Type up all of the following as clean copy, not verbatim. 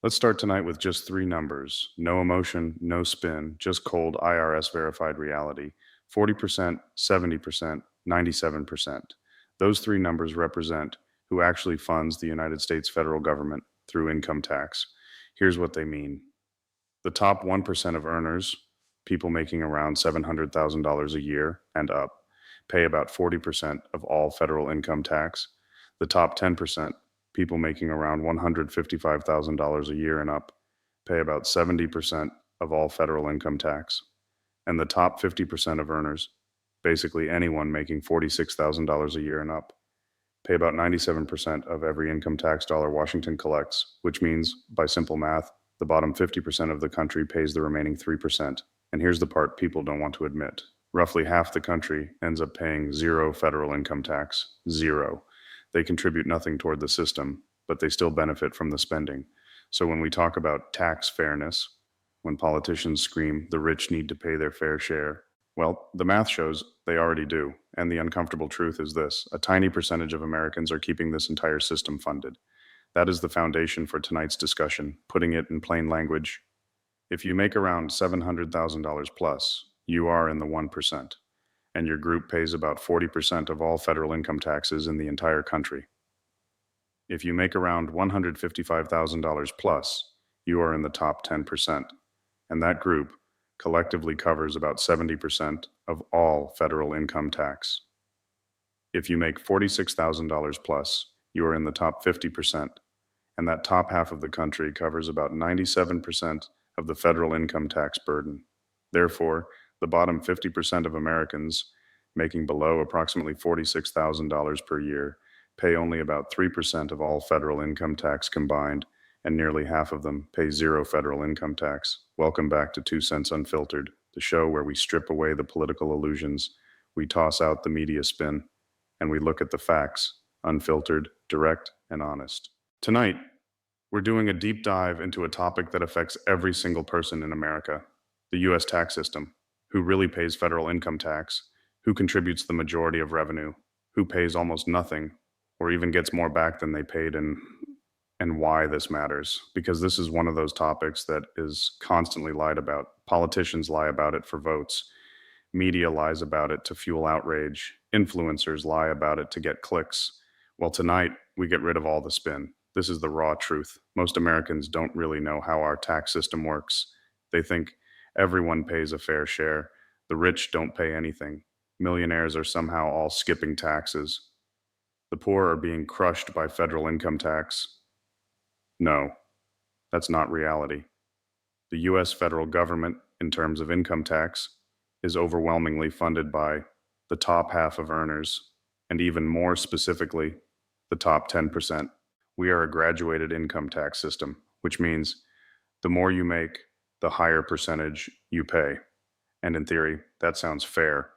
Let's start tonight with just three numbers. No emotion, no spin, just cold IRS verified reality. 40%, 70%, 97%. Those three numbers represent who actually funds the United States federal government through income tax. Here's what they mean. The top 1% of earners, people making around $700,000 a year and up, pay about 40% of all federal income tax. The top 10%, people making around $155,000 a year and up, pay about 70% of all federal income tax. And the top 50% of earners, basically anyone making $46,000 a year and up, pay about 97% of every income tax dollar Washington collects, which means, by simple math, the bottom 50% of the country pays the remaining 3%. And here's the part people don't want to admit. Roughly half the country ends up paying zero federal income tax. Zero. They contribute nothing toward the system, but they still benefit from the spending. So when we talk about tax fairness, when politicians scream the rich need to pay their fair share, well, the math shows they already do. And the uncomfortable truth is this: a tiny percentage of Americans are keeping this entire system funded. That is the foundation for tonight's discussion. Putting it in plain language, if you make around $700,000 plus, you are in the 1%, and your group pays about 40% of all federal income taxes in the entire country. If you make around $155,000 plus, you are in the top 10%, and that group collectively covers about 70% of all federal income tax. If you make $46,000 plus, you are in the top 50%, and that top half of the country covers about 97% of the federal income tax burden. Therefore, the bottom 50% of Americans making below approximately $46,000 per year pay only about 3% of all federal income tax combined, and nearly half of them pay zero federal income tax. Welcome back to Two Sense Unfiltered, the show where we strip away the political illusions, we toss out the media spin, and we look at the facts, unfiltered, direct, and honest. Tonight, we're doing a deep dive into a topic that affects every single person in America: the U.S. tax system. Who really pays federal income tax? Who contributes the majority of revenue? Who pays almost nothing, or even gets more back than they paid, and why this matters? Because this is one of those topics that is constantly lied about. Politicians lie about it for votes. Media lies about it to fuel outrage. Influencers lie about it to get clicks. Well, tonight, we get rid of all the spin. This is the raw truth. Most Americans don't really know how our tax system works. They think everyone pays a fair share. The rich don't pay anything. Millionaires are somehow all skipping taxes. The poor are being crushed by federal income tax. No, that's not reality. The U.S. federal government, in terms of income tax, is overwhelmingly funded by the top half of earners, and even more specifically, the top 10%. We are a graduated income tax system, which means the more you make, the higher percentage you pay. And in theory, that sounds fair.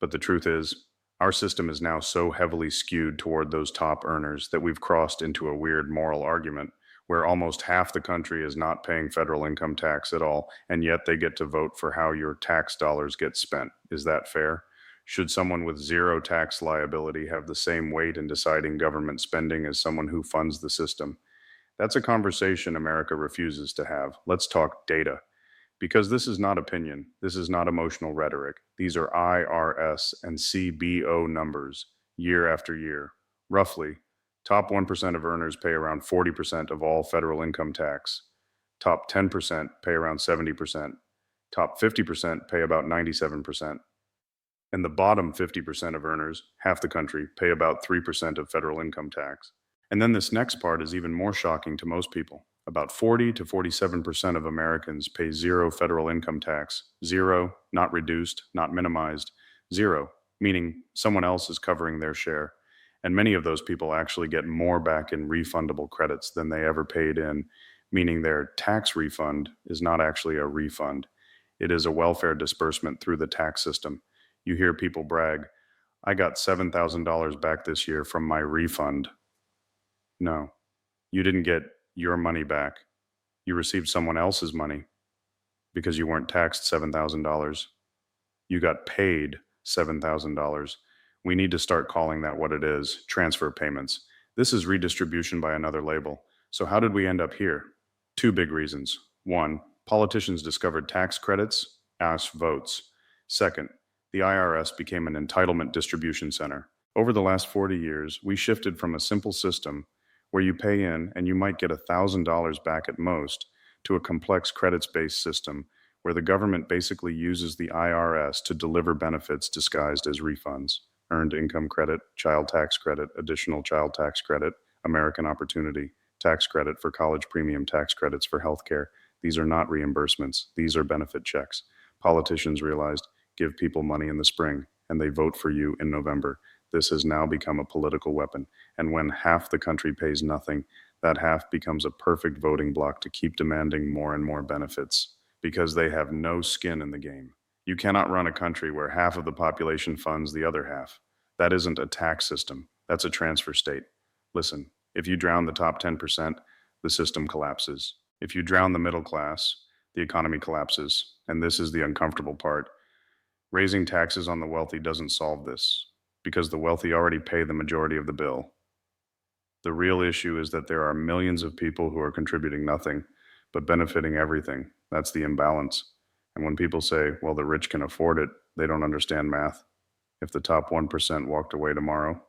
But the truth is, our system is now so heavily skewed toward those top earners that we've crossed into a weird moral argument where almost half the country is not paying federal income tax at all, and yet they get to vote for how your tax dollars get spent. Is that fair? Should someone with zero tax liability have the same weight in deciding government spending as someone who funds the system? That's a conversation America refuses to have. Let's talk data. Because this is not opinion. This is not emotional rhetoric. These are IRS and CBO numbers year after year. Roughly, top 1% of earners pay around 40% of all federal income tax. Top 10% pay around 70%. Top 50% pay about 97%. And the bottom 50% of earners, half the country, pay about 3% of federal income tax. And then this next part is even more shocking to most people. About 40 to 47% of Americans pay zero federal income tax. Zero, not reduced, not minimized. Zero, meaning someone else is covering their share. And many of those people actually get more back in refundable credits than they ever paid in, meaning their tax refund is not actually a refund. It is a welfare disbursement through the tax system. You hear people brag, I got $7,000 back this year from my refund. No, you didn't get your money back. You received someone else's money because you weren't taxed $7,000. You got paid $7,000. We need to start calling that what it is: transfer payments. This is redistribution by another label. So how did we end up here? Two big reasons. One, politicians discovered tax credits, asked votes. Second, the IRS became an entitlement distribution center. Over the last 40 years, we shifted from a simple system where you pay in and you might get $1,000 back at most to a complex credits-based system where the government basically uses the IRS to deliver benefits disguised as refunds. Earned income credit, child tax credit, additional child tax credit, American Opportunity, tax credit for college premium tax credits for healthcare. These are not reimbursements. These are benefit checks. Politicians realized give people money in the spring and they vote for you in November. This has now become a political weapon. And when half the country pays nothing, that half becomes a perfect voting bloc to keep demanding more and more benefits because they have no skin in the game. You cannot run a country where half of the population funds the other half. That isn't a tax system. That's a transfer state. Listen, if you drown the top 10%, the system collapses. If you drown the middle class, the economy collapses. And this is the uncomfortable part. Raising taxes on the wealthy doesn't solve this because the wealthy already pay the majority of the bill. The real issue is that there are millions of people who are contributing nothing, but benefiting everything. That's the imbalance. And when people say, well, the rich can afford it, they don't understand math. If the top 1% walked away tomorrow,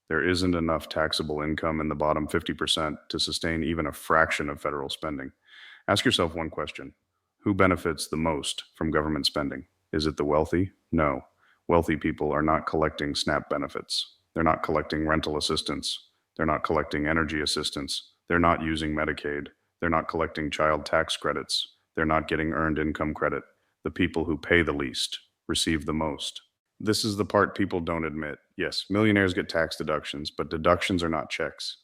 there isn't enough taxable income in the bottom 50% to sustain even a fraction of federal spending. Ask yourself one question. Who benefits the most from government spending? Is it the wealthy? No. Wealthy people are not collecting SNAP benefits. They're not collecting rental assistance. They're not collecting energy assistance. They're not using Medicaid. They're not collecting child tax credits. They're not getting earned income credit. The people who pay the least receive the most. This is the part people don't admit. Yes, millionaires get tax deductions, but deductions are not checks.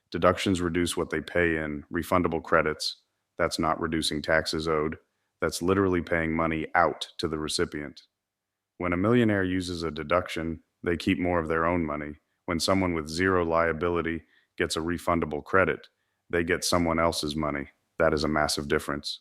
Deductions reduce what they pay in refundable credits. That's not reducing taxes owed. That's literally paying money out to the recipient. When a millionaire uses a deduction, they keep more of their own money. When someone with zero liability gets a refundable credit, they get someone else's money. That is a massive difference.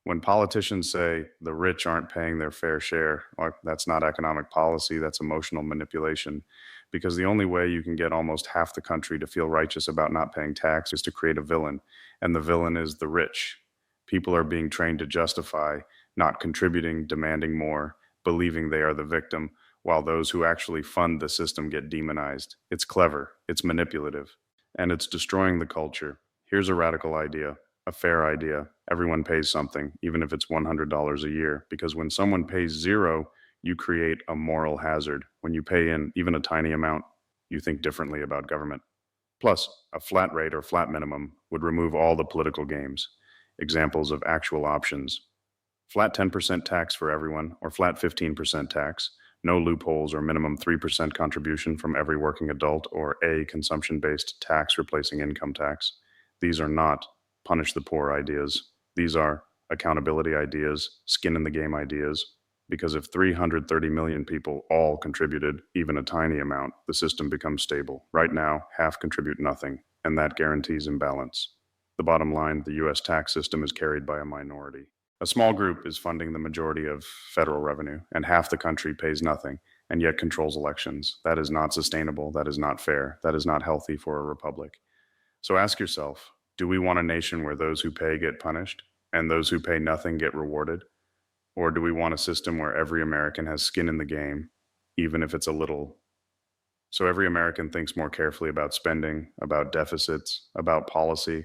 When politicians say the rich aren't paying their fair share, well, that's not economic policy, that's emotional manipulation. Because the only way you can get almost half the country to feel righteous about not paying tax is to create a villain. And the villain is the rich. People are being trained to justify not contributing, demanding more, believing they are the victim, while those who actually fund the system get demonized. It's clever, it's manipulative, and it's destroying the culture. Here's a radical idea. A fair idea. Everyone pays something, even if it's $100 a year, because when someone pays zero, you create a moral hazard. When you pay in even a tiny amount, you think differently about government. Plus, a flat rate or flat minimum would remove all the political games. Examples of actual options. Flat 10% tax for everyone, or flat 15% tax. No loopholes or minimum 3% contribution from every working adult, or a consumption-based tax replacing income tax. These are not punish the poor ideas. These are accountability ideas, skin in the game ideas, because if 330 million people all contributed even a tiny amount, the system becomes stable. Right now, half contribute nothing, and that guarantees imbalance. The bottom line, the US tax system is carried by a minority. A small group is funding the majority of federal revenue, and half the country pays nothing, and yet controls elections. That is not sustainable. That is not fair. That is not healthy for a republic. So ask yourself, do we want a nation where those who pay get punished and those who pay nothing get rewarded? Or do we want a system where every American has skin in the game, even if it's a little? So every American thinks more carefully about spending, about deficits, about policy,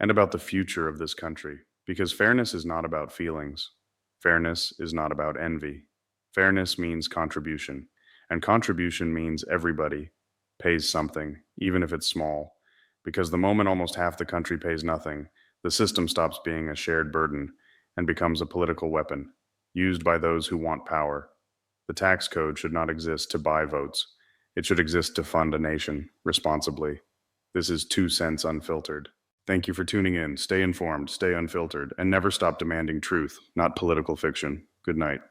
and about the future of this country. Because fairness is not about feelings. Fairness is not about envy. Fairness means contribution. And contribution means everybody pays something, even if it's small. Because the moment almost half the country pays nothing, the system stops being a shared burden and becomes a political weapon, used by those who want power. The tax code should not exist to buy votes. It should exist to fund a nation responsibly. This is 2 Sense Unfiltered. Thank you for tuning in. Stay informed, stay unfiltered, and never stop demanding truth, not political fiction. Good night.